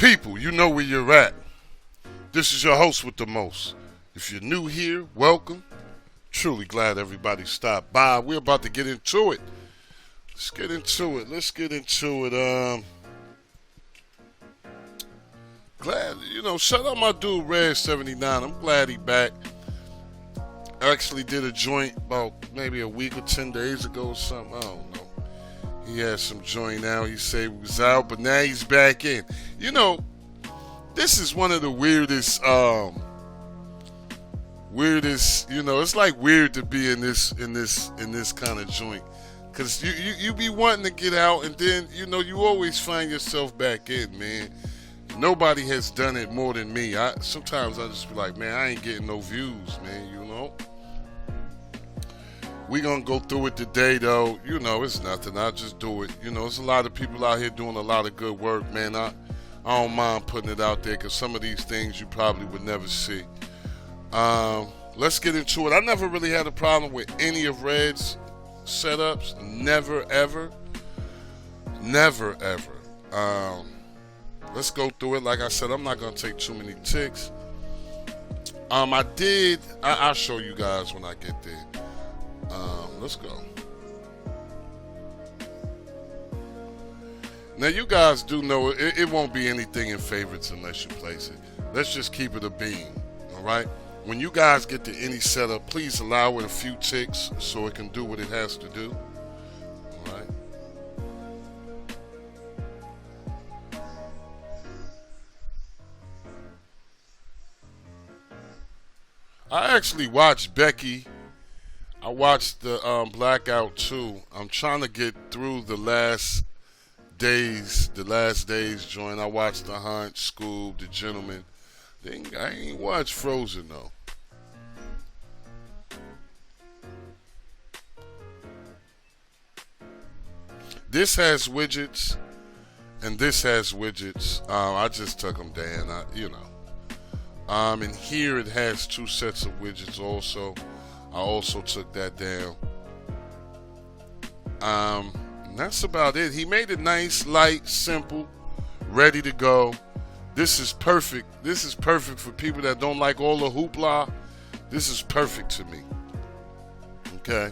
people, you know where you're at. This is your host with the most. If you're new here, welcome. Truly glad everybody stopped by. We're about to get into it. Let's get into it. Glad, shout out my dude Red79. I'm glad he back. I actually did a joint about maybe a week or 10 days ago or something. I don't know. He had some joint out. He said he was out, but now he's back in. This is one of the weirdest, it's like weird to be in this kind of joint. Cause you be wanting to get out, and then you always find yourself back in, man. Nobody has done it more than me. Sometimes I just be like, man, I ain't getting no views, man. We gonna go through it today, though. It's nothing. I just do it. There's a lot of people out here doing a lot of good work, man. I don't mind putting it out there because some of these things you probably would never see. Let's get into it. I never really had a problem with any of Red's setups. Never, ever. Let's go through it. Like I said, I'm not going to take too many ticks. I'll show you guys when I get there. Let's go. Now, you guys do know it won't be anything in favorites unless you place it. Let's just keep it a beam, all right? When you guys get to any setup, please allow it a few ticks so it can do what it has to do, all right? I actually watched Becky. I watched the Blackout too. I'm trying to get through the last days joint. I watched The Hunt, Scoob, The Gentleman. I ain't watched Frozen though. This has widgets, and this has widgets. I just took them down. And here it has two sets of widgets also. I also took that down. And that's about it. He made it nice, light, simple, ready to go. This is perfect. This is perfect for people that don't like all the hoopla. This is perfect to me. Okay.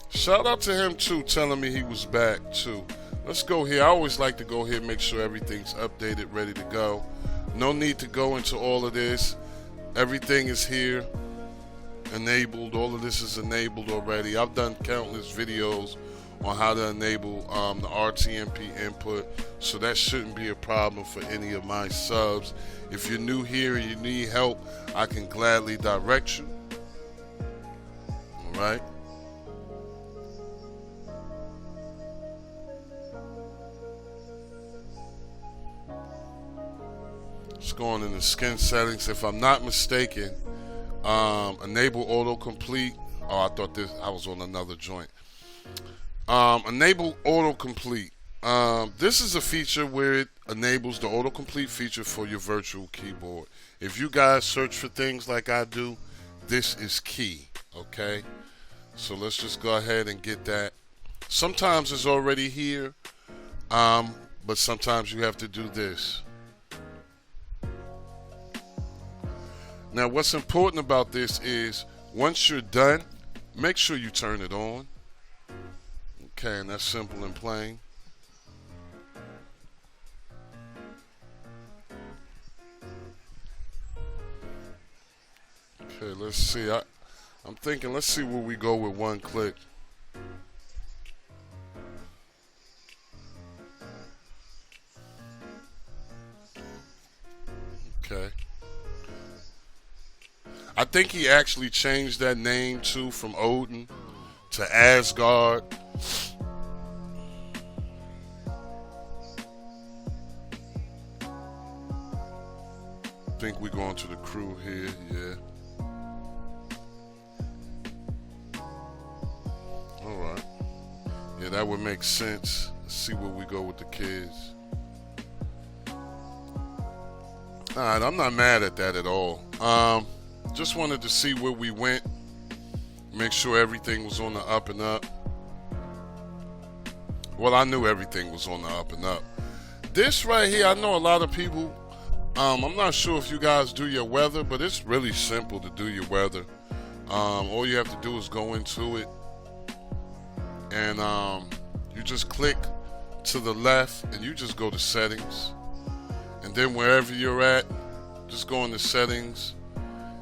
Shout out to him too, telling me he was back too. Let's go here. I always like to go here and make sure everything's updated, ready to go. No need to go into all of this. Everything is here, enabled. All of this is enabled already. I've done countless videos on how to enable the RTMP input, so that shouldn't be a problem for any of my subs. If you're new here and you need help, I can gladly direct you. All right. Let's go on in the skin settings. If I'm not mistaken, enable autocomplete. Oh, I thought I was on another joint. Enable autocomplete. This is a feature where it enables the autocomplete feature for your virtual keyboard. If you guys search for things like I do, this is key. Okay, so let's just go ahead and get that. Sometimes it's already here, but sometimes you have to do this. Now, what's important about this is once you're done, make sure you turn it on. Okay, and that's simple and plain. Okay, let's see. I'm thinking, let's see where we go with one click. Okay. I think he actually changed that name too from Odin to Asgard. I think we're going to the crew here, yeah. Alright. Yeah, that would make sense. Let's see where we go with the kids. Alright, I'm not mad at that at all. Just wanted to see where we went. Make sure everything was on the up and up. Well, I knew everything was on the up and up. This right here, I know a lot of people, I'm not sure if you guys do your weather, but it's really simple to do your weather. All you have to do is go into it, and you just click to the left, and you just go to settings, and then wherever you're at, just go into settings,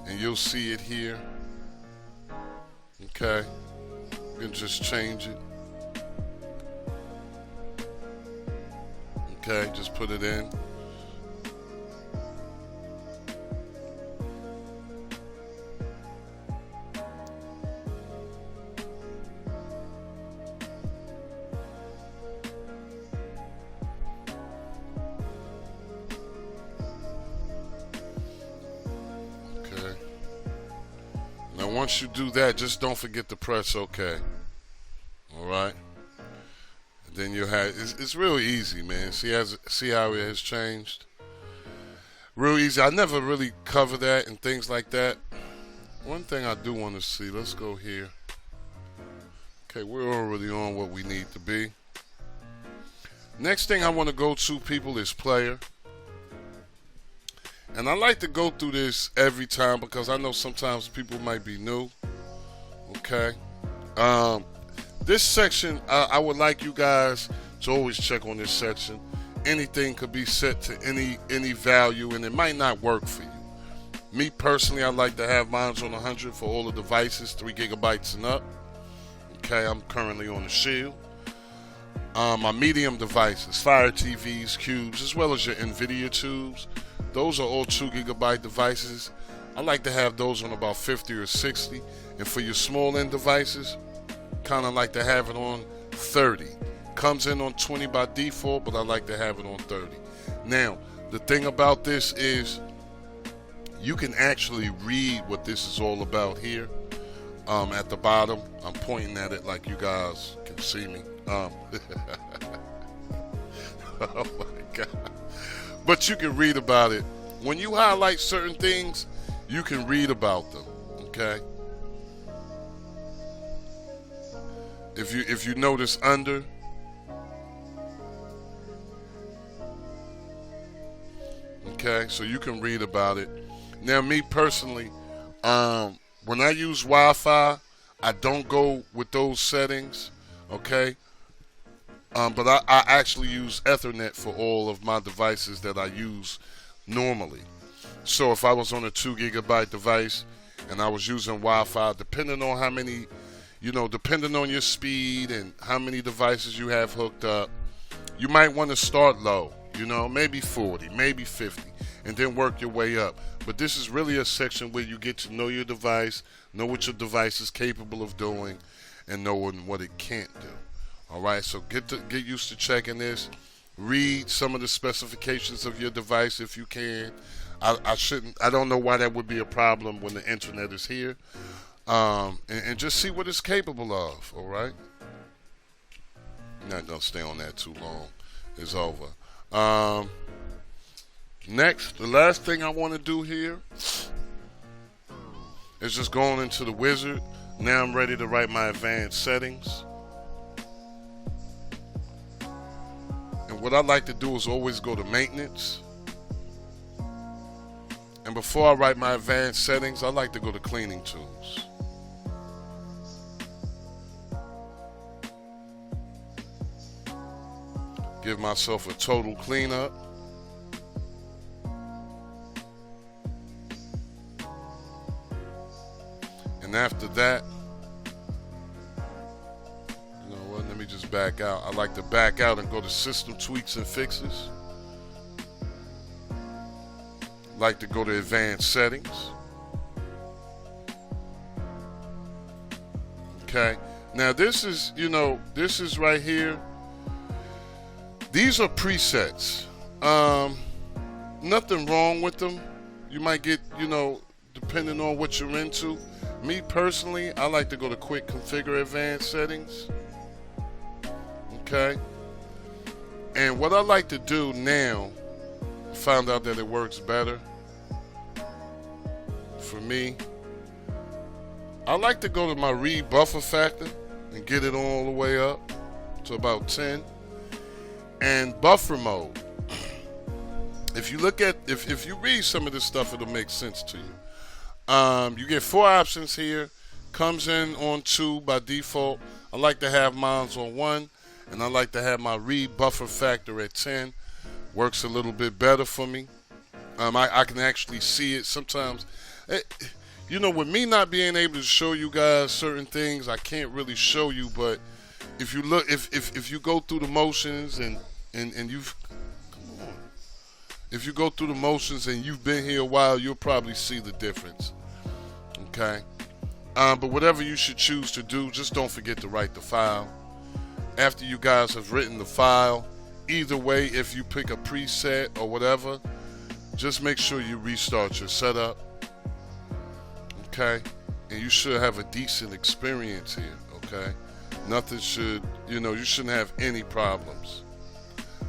and you'll see it here. Okay, you can just change it. Okay, just put it in. Okay. Now once you do that, just don't forget to press OK. Alright? Then you have, it's really easy, man. See how it has changed? Real easy. I never really cover that and things like that. One thing I do want to see, let's go here. Okay, we're already on what we need to be. Next thing I want to go to, people, is player. And I like to go through this every time because I know sometimes people might be new. Okay. This section, I would like you guys to always check on this section. Anything could be set to any value, and it might not work for you. Me personally, I like to have mine on 100 for all the devices, 3 gigabytes and up. Okay, I'm currently on the Shield. My medium devices, Fire TVs, Cubes, as well as your NVIDIA tubes, those are all 2 gigabyte devices. I like to have those on about 50 or 60. And for your small end devices, kind of like to have it on 30. Comes in on 20 by default, but I like to have it on 30. Now, the thing about this is you can actually read what this is all about here. At the bottom, I'm pointing at it like you guys can see me. Oh my God. But you can read about it. When you highlight certain things, you can read about them, okay? If you notice under, okay, so you can read about it. Now, me personally, when I use Wi-Fi, I don't go with those settings, okay? But I actually use Ethernet for all of my devices that I use normally. So if I was on a 2 gigabyte device and I was using Wi-Fi, depending on how many, depending on your speed and how many devices you have hooked up, you might want to start low, maybe 40, maybe 50, and then work your way up. But this is really a section where you get to know your device, know what your device is capable of doing, and knowing what it can't do. All right, so get used to checking this. Read some of the specifications of your device if you can. I don't know why that would be a problem when the internet is here. And just see what it's capable of, all right? I'm not going to stay on that too long. It's over. Next, the last thing I want to do here is just going into the wizard. Now I'm ready to write my advanced settings. And what I like to do is always go to maintenance. And before I write my advanced settings, I like to go to cleaning tools. Give myself a total cleanup. And after that, let me just back out. I like to back out and go to system tweaks and fixes. Like to go to advanced settings. Okay. Now this is right here. These are presets. Nothing wrong with them. You might get, depending on what you're into. Me personally, I like to go to quick configure advanced settings. Okay. And what I like to do now, found out that it works better for me. I like to go to my read buffer factor and get it all the way up. to about 10. And buffer mode. If you look at, if you read some of this stuff, it'll make sense to you. You get 4 options here. Comes in on 2 by default. I like to have mine on 1, and I like to have my read buffer factor at 10. Works a little bit better for me. I can actually see it sometimes. You know, with me not being able to show you guys certain things, I can't really show you. But if you look, if you go through the motions and you've, come on, if you go through the motions and you've been here a while, you'll probably see the difference. Okay. But whatever you should choose to do, just don't forget to write the file. After you guys have written the file, either way, if you pick a preset or whatever, just make sure you restart your setup. Okay? And you should have a decent experience here. Okay? Nothing should, you shouldn't have any problems.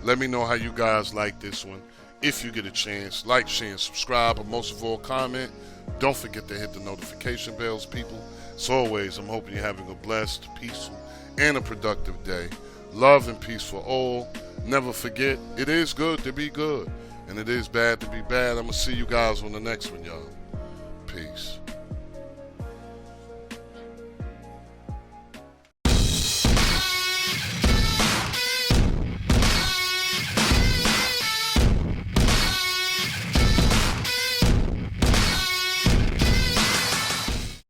Let me know how you guys like this one. If you get a chance, like, share, and subscribe, but most of all, comment. Don't forget to hit the notification bells, people. As always, I'm hoping you're having a blessed, peaceful, and a productive day. Love and peace for all. Never forget, it is good to be good, and it is bad to be bad. I'm going to see you guys on the next one, y'all. Peace.